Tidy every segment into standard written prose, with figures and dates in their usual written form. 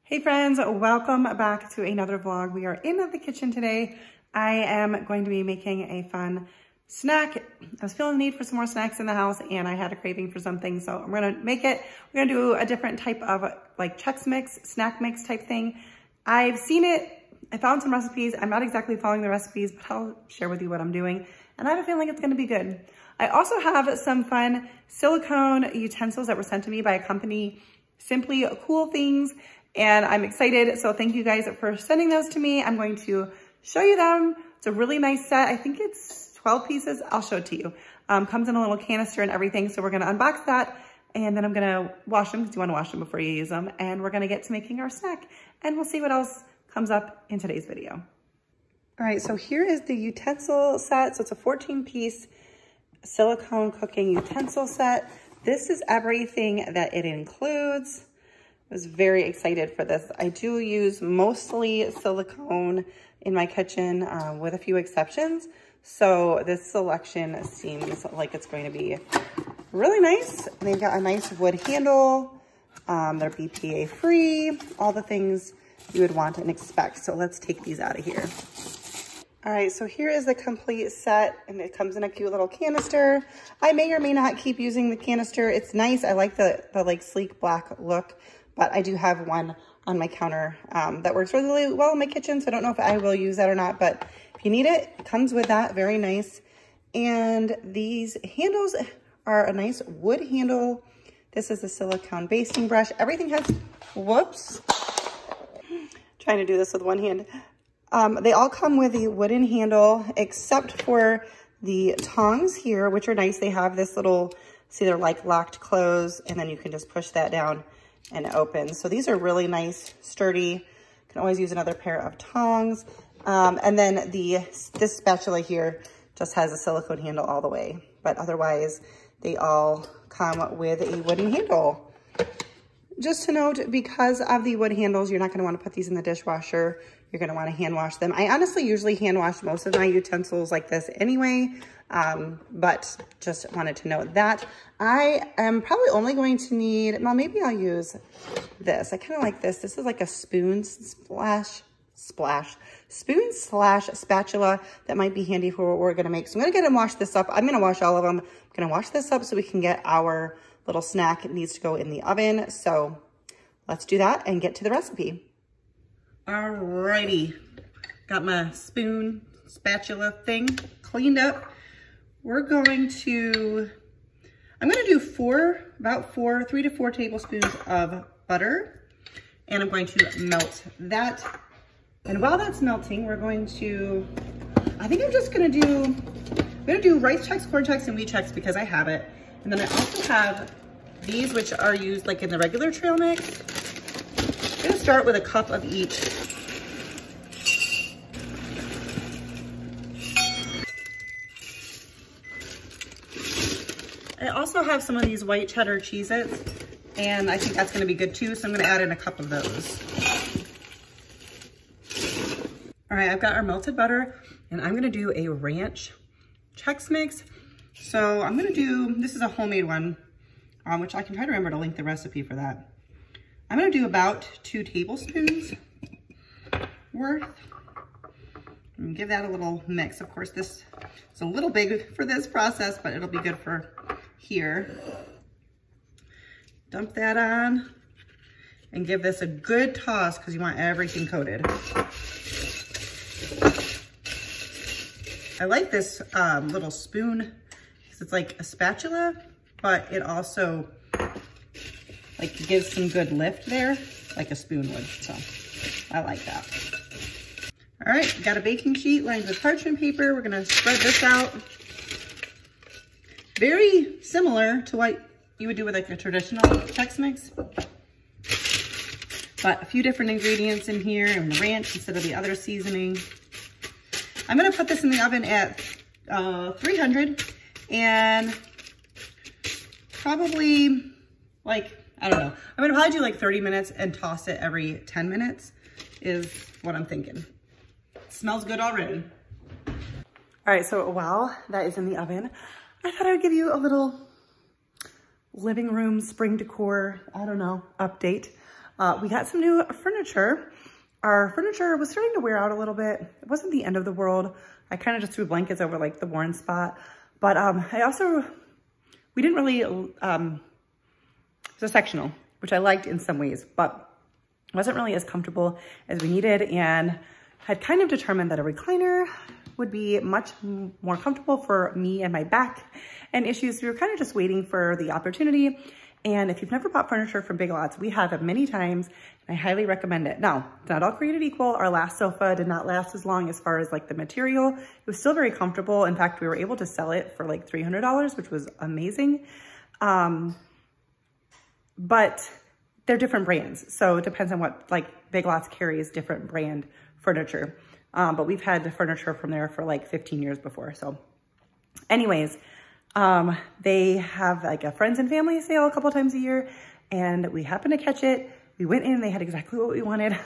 Hey friends, welcome back to another vlog. We are in the kitchen today. I am going to be making a fun snack. I was feeling the need for some more snacks in the house and I had a craving for something, so I'm gonna make it. We're gonna do a different type of like Chex Mix, snack mix type thing. I've seen it, I found some recipes. I'm not exactly following the recipes, but I'll share with you what I'm doing. And I have a feeling it's gonna be good. I also have some fun silicone utensils that were sent to me by a company, Simply Cool Things. And I'm excited, so thank you guys for sending those to me. I'm going to show you them. It's a really nice set. I think it's 12 pieces. I'll show it to you. Comes in a little canister and everything, so we're gonna unbox that, and then I'm gonna wash them, because you wanna wash them before you use them, and we're gonna get to making our snack, and we'll see what else comes up in today's video. All right, so here is the utensil set. So it's a 14-piece silicone cooking utensil set. This is everything that it includes. I was very excited for this. I do use mostly silicone in my kitchen with a few exceptions. So this selection seems like it's going to be really nice. They've got a nice wood handle. They're BPA free, all the things you would want and expect. So let's take these out of here. All right, so here is the complete set, and it comes in a cute little canister. I may or may not keep using the canister. It's nice. I like the like sleek black look. But I do have one on my counter that works really well in my kitchen, so I don't know if I will use that or not, but if you need it, it comes with that, very nice. And these handles are a nice wood handle. This is a silicone basting brush. Everything has, whoops, trying to do this with one hand. They all come with a wooden handle, except for the tongs here, which are nice. They have this little, see, they're like locked close, and then you can just push that down and it opens. So these are really nice, sturdy. You can always use another pair of tongs. And then this spatula here just has a silicone handle all the way, but otherwise they all come with a wooden handle. Just to note, because of the wood handles, you're not gonna wanna put these in the dishwasher. You're gonna wanna hand wash them. I honestly usually hand wash most of my utensils like this anyway, but just wanted to note that. I am probably only going to need, well, maybe I'll use this. I kind of like this. This is like a spoon spoon slash spatula that might be handy for what we're gonna make. So I'm gonna get and wash this up. I'm gonna wash all of them. I'm gonna wash this up so we can get our little snack. It needs to go in the oven. So let's do that and get to the recipe. Alrighty, got my spoon spatula thing cleaned up. We're going to, I'm gonna do 3 to 4 tablespoons of butter, and I'm going to melt that. And while that's melting, we're going to, I think I'm just gonna do, rice Chex, corn Chex, and wheat Chex because I have it. And then I also have these, which are used like in the regular trail mix. I'm gonna start with a cup of each. I also have some of these white cheddar Cheez-Its, and I think that's gonna be good too, so I'm gonna add in a cup of those. All right, I've got our melted butter, and I'm gonna do a ranch Chex Mix. So I'm gonna do, this is a homemade one, which I can try to remember to link the recipe for that. I'm gonna do about 2 tablespoons worth. And give that a little mix. Of course, this is a little big for this process, but it'll be good for here. Dump that on and give this a good toss because you want everything coated. I like this little spoon because it's like a spatula, but it also like gives some good lift there, like a spoon would, so I like that. All right, got a baking sheet lined with parchment paper. We're gonna spread this out. Very similar to what you would do with like a traditional Chex Mix, but a few different ingredients in here and the ranch instead of the other seasoning. I'm gonna put this in the oven at 300 and probably like, I don't know. I'm gonna probably do like 30 minutes and toss it every 10 minutes is what I'm thinking. Smells good already. All right, so while that is in the oven, I thought I'd give you a little living room spring decor, I don't know, update. We got some new furniture. Our furniture was starting to wear out a little bit. It wasn't the end of the world. I kind of just threw blankets over like the worn spot. But we didn't really, it was a sectional, which I liked in some ways, but wasn't really as comfortable as we needed, and had kind of determined that a recliner would be much more comfortable for me and my back and issues. We were kind of just waiting for the opportunity. And if you've never bought furniture from Big Lots, we have it many times, and I highly recommend it. Now, it's not all created equal. Our last sofa did not last as long as far as like the material. It was still very comfortable. In fact, we were able to sell it for like $300, which was amazing. But they're different brands. So it depends on what, like Big Lots carries different brand furniture. But we've had the furniture from there for like 15 years before. So anyways, they have like a friends and family sale a couple times a year, and we happened to catch it. We went in, they had exactly what we wanted.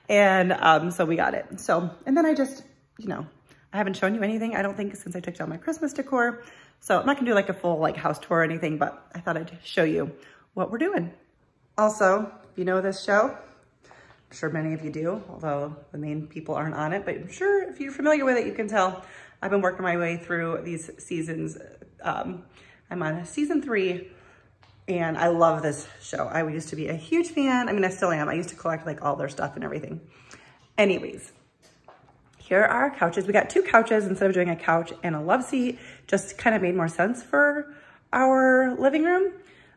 And so we got it. So, and then I just, you know, I haven't shown you anything, I don't think, since I took down my Christmas decor. So I'm not gonna do like a full like house tour or anything, but I thought I'd show you what we're doing. Also, if you know this show, I'm sure many of you do, although the main people aren't on it, but I'm sure if you're familiar with it, you can tell I've been working my way through these seasons. I'm on season 3, and I love this show. I used to be a huge fan. I mean, I still am. I used to collect like all their stuff and everything. Anyways, here are our couches. We got 2 couches instead of doing a couch and a love seat. Just kind of made more sense for our living room.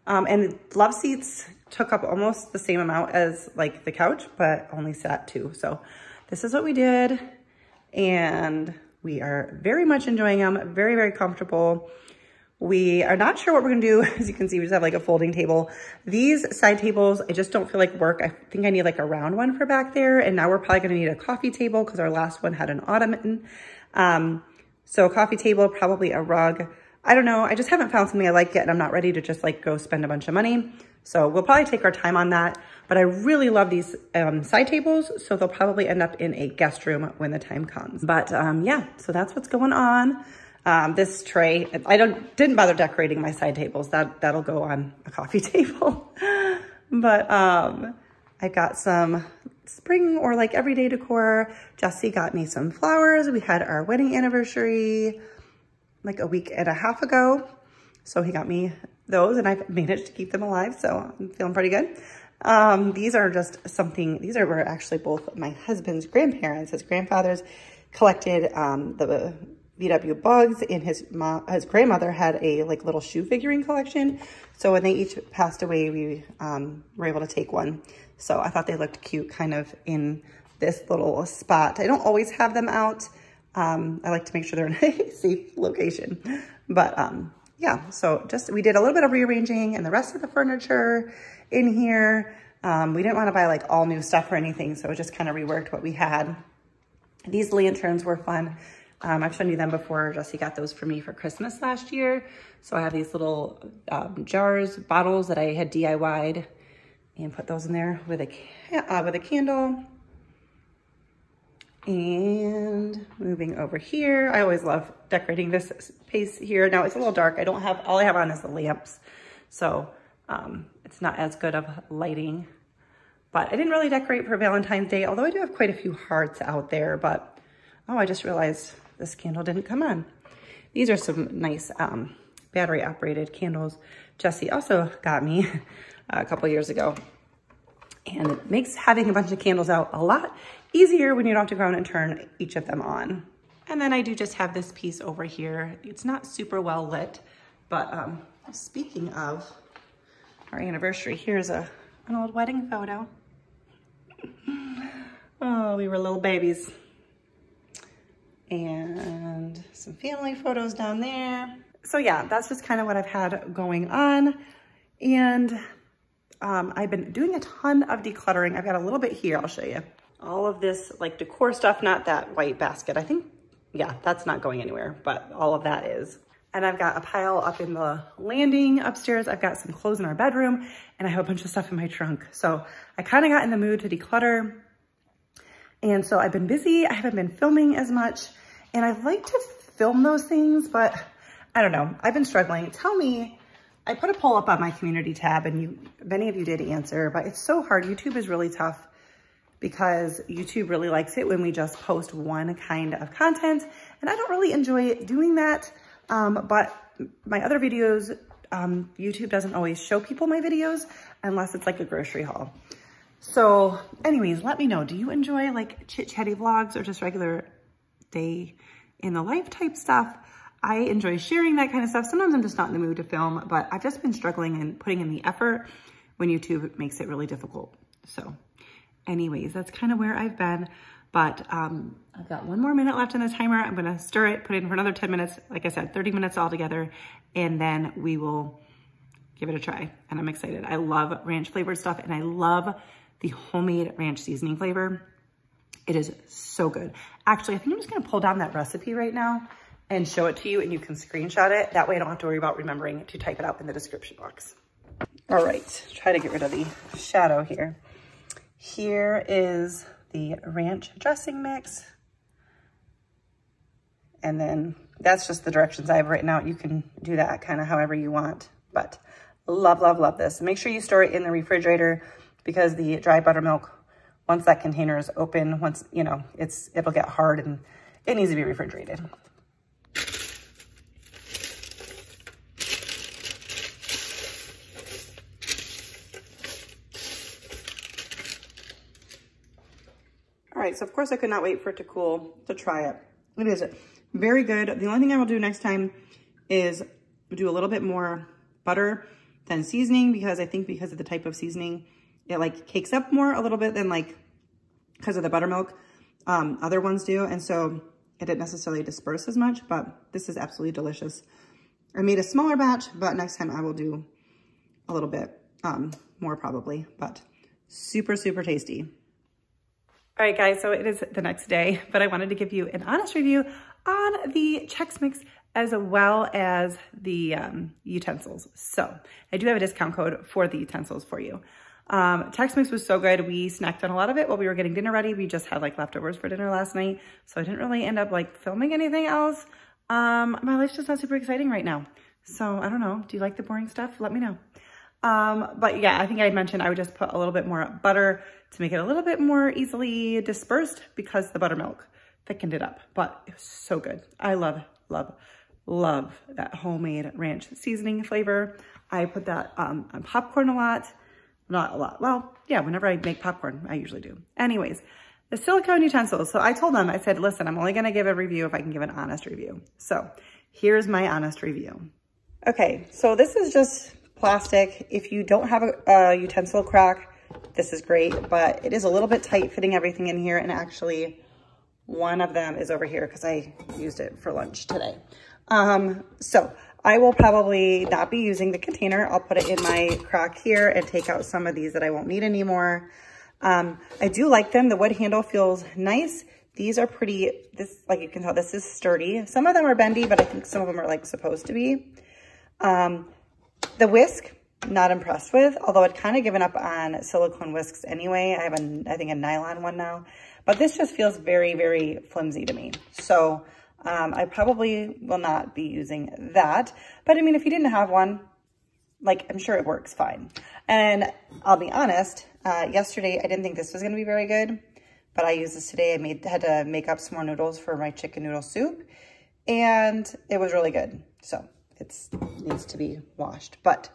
And love seats took up almost the same amount as like the couch, but only sat 2. So this is what we did, and we are very much enjoying them. Very, very comfortable. We are not sure what we're gonna do. As you can see, we just have like a folding table. These side tables, I just don't feel like work. I think I need like a round one for back there. And now we're probably gonna need a coffee table because our last one had an ottoman. So a coffee table, probably a rug. I don't know. I just haven't found something I like yet, and I'm not ready to just like go spend a bunch of money. So we'll probably take our time on that. But I really love these side tables, so they'll probably end up in a guest room when the time comes. But yeah, so that's what's going on. This tray, I didn't bother decorating my side tables. That'll go on a coffee table. But I got some spring or like everyday decor. Jesse got me some flowers. We had our wedding anniversary like a week and a half ago. So he got me those, and I've managed to keep them alive. So I'm feeling pretty good. These are just something, were actually both my husband's grandparents. His grandfathers collected the VW bugs, and his grandmother had a like little shoe figurine collection. So when they each passed away, we were able to take one. So I thought they looked cute kind of in this little spot. I don't always have them out. I like to make sure they're in a safe location. But yeah, so we did a little bit of rearranging and the rest of the furniture in here. We didn't want to buy like all new stuff or anything, so it just kind of reworked what we had. These lanterns were fun. I've shown you them before. Jesse got those for me for Christmas last year. So I have these little bottles that I had DIY'd, and put those in there with a candle. And moving over here, I always love decorating this space here. Now it's a little dark. All I have on is the lamps. So it's not as good of lighting, but I didn't really decorate for Valentine's Day, although I do have quite a few hearts out there. But oh, I just realized this candle didn't come on. These are some nice battery operated candles Jesse also got me a couple years ago. And it makes having a bunch of candles out a lot easier when you don't have to go around and turn each of them on. And then I do just have this piece over here. It's not super well lit, but speaking of our anniversary, here's an old wedding photo. Oh, we were little babies. And some family photos down there. So yeah, that's just kind of what I've had going on. And I've been doing a ton of decluttering. I've got a little bit here, I'll show you. All of this like decor stuff, not that white basket. I think, yeah, that's not going anywhere, but all of that is. And I've got a pile up in the landing upstairs. I've got some clothes in our bedroom, and I have a bunch of stuff in my trunk. So I kind of got in the mood to declutter. And so I've been busy. I haven't been filming as much, and I'd like to film those things, but I don't know. I've been struggling. Tell me, I put a poll up on my community tab and many of you did answer, but it's so hard. YouTube is really tough because YouTube really likes it when we just post one kind of content. And I don't really enjoy doing that. But my other videos, YouTube doesn't always show people my videos unless it's like a grocery haul. So anyways, let me know, do you enjoy like chit-chatty vlogs or just regular day in the life type stuff? I enjoy sharing that kind of stuff. Sometimes I'm just not in the mood to film, but I've just been struggling and putting in the effort when YouTube makes it really difficult. So anyways, that's kind of where I've been, but I've got 1 more minute left on the timer. I'm gonna stir it, put it in for another 10 minutes. Like I said, 30 minutes altogether, and then we will give it a try. And I'm excited. I love ranch flavored stuff, and I love the homemade ranch seasoning flavor. It is so good. Actually, I think I'm just gonna pull down that recipe right now and show it to you, and you can screenshot it. That way I don't have to worry about remembering to type it out in the description box. All right, try to get rid of the shadow here. Here is the ranch dressing mix. And then that's just the directions I have written out. You can do that kind of however you want, but love, love, love this. Make sure you store it in the refrigerator because the dry buttermilk, once that container is open, once, you know, it'll get hard and it needs to be refrigerated. All right, so of course I could not wait for it to cool to try it. It is very good. The only thing I will do next time is do a little bit more butter than seasoning, because I think because of the type of seasoning, it like cakes up more a little bit than like, because of the buttermilk, other ones do. And so it didn't necessarily disperse as much, but this is absolutely delicious. I made a smaller batch, but next time I will do a little bit more probably, but super, super tasty. All right, guys, so it is the next day, but I wanted to give you an honest review on the Chex Mix as well as the utensils. So I do have a discount code for the utensils for you. Chex Mix was so good. We snacked on a lot of it while we were getting dinner ready. We just had like leftovers for dinner last night, so I didn't really end up like filming anything else. My life's just not super exciting right now. So I don't know. Do you like the boring stuff? Let me know. But yeah, I think I mentioned I would just put a little bit more butter to make it a little bit more easily dispersed because the buttermilk thickened it up, but it was so good. I love, love, love that homemade ranch seasoning flavor. I put that on popcorn a lot, not a lot. Well, yeah, whenever I make popcorn, I usually do. Anyways, the silicone utensils. So I told them, I said, listen, I'm only gonna give a review if I can give an honest review. So here's my honest review. Okay, so this is just plastic. If you don't have a utensil crack, this is great, but it is a little bit tight fitting everything in here. And actually one of them is over here because I used it for lunch today. So I will probably not be using the container. I'll put it in my crack here and take out some of these that I won't need anymore. I do like them. The wood handle feels nice. These are pretty, like you can tell, this is sturdy. Some of them are bendy, but I think some of them are like supposed to be. The whisk, not impressed with, although I'd kind of given up on silicone whisks anyway. I have I think a nylon one now, but this just feels very, very flimsy to me. So I probably will not be using that. But I mean, if you didn't have one, like I'm sure it works fine. And I'll be honest, yesterday I didn't think this was going to be very good, but I used this today. I had to make up some more noodles for my chicken noodle soup, and it was really good. So it needs to be washed, but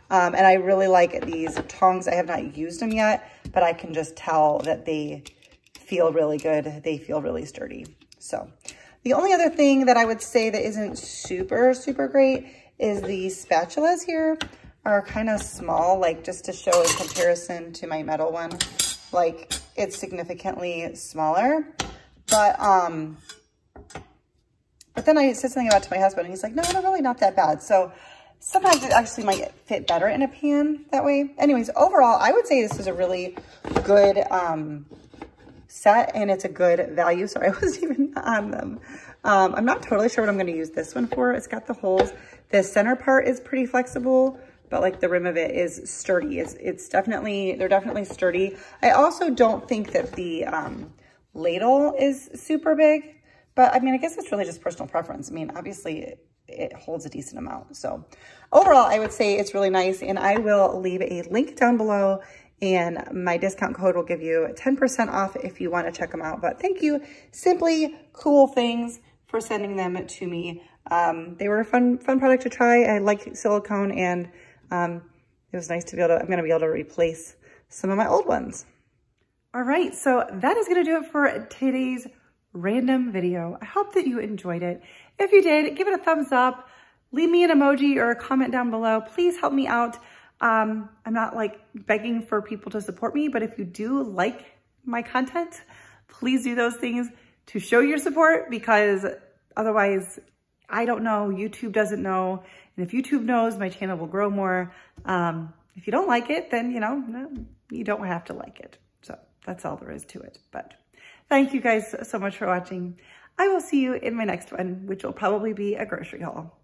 and I really like these tongs. I have not used them yet, but I can just tell that they feel really good. They feel really sturdy. So the only other thing that I would say that isn't super, super great is the spatulas here are kind of small, like just to show in comparison to my metal one, like it's significantly smaller, but then I said something about it to my husband and he's like, no, they're really not that bad. So sometimes it actually might fit better in a pan that way. Anyways, overall, I would say this is a really good set and it's a good value. Sorry, I wasn't even on them. I'm not totally sure what I'm going to use this one for. It's got the holes. The center part is pretty flexible, but like the rim of it is sturdy. They're definitely sturdy. I also don't think that the ladle is super big, but I mean, I guess it's really just personal preference. I mean, obviously it holds a decent amount. So overall, I would say it's really nice, and I will leave a link down below, and my discount code will give you 10% off if you want to check them out. But thank you, Simply Cool Things, for sending them to me. They were a fun product to try. I like silicone, and it was nice to be able to, I'm going to be able to replace some of my old ones. All right, so that is going to do it for today's random video. I hope that you enjoyed it. If you did, give it a thumbs up, leave me an emoji or a comment down below. Please help me out. I'm not like begging for people to support me, but if you do like my content, please do those things to show your support, because otherwise, I don't know, YouTube doesn't know. And if YouTube knows, my channel will grow more. If you don't like it, then, you know, no, you don't have to like it. So that's all there is to it. But thank you guys so much for watching. I will see you in my next one, which will probably be a grocery haul.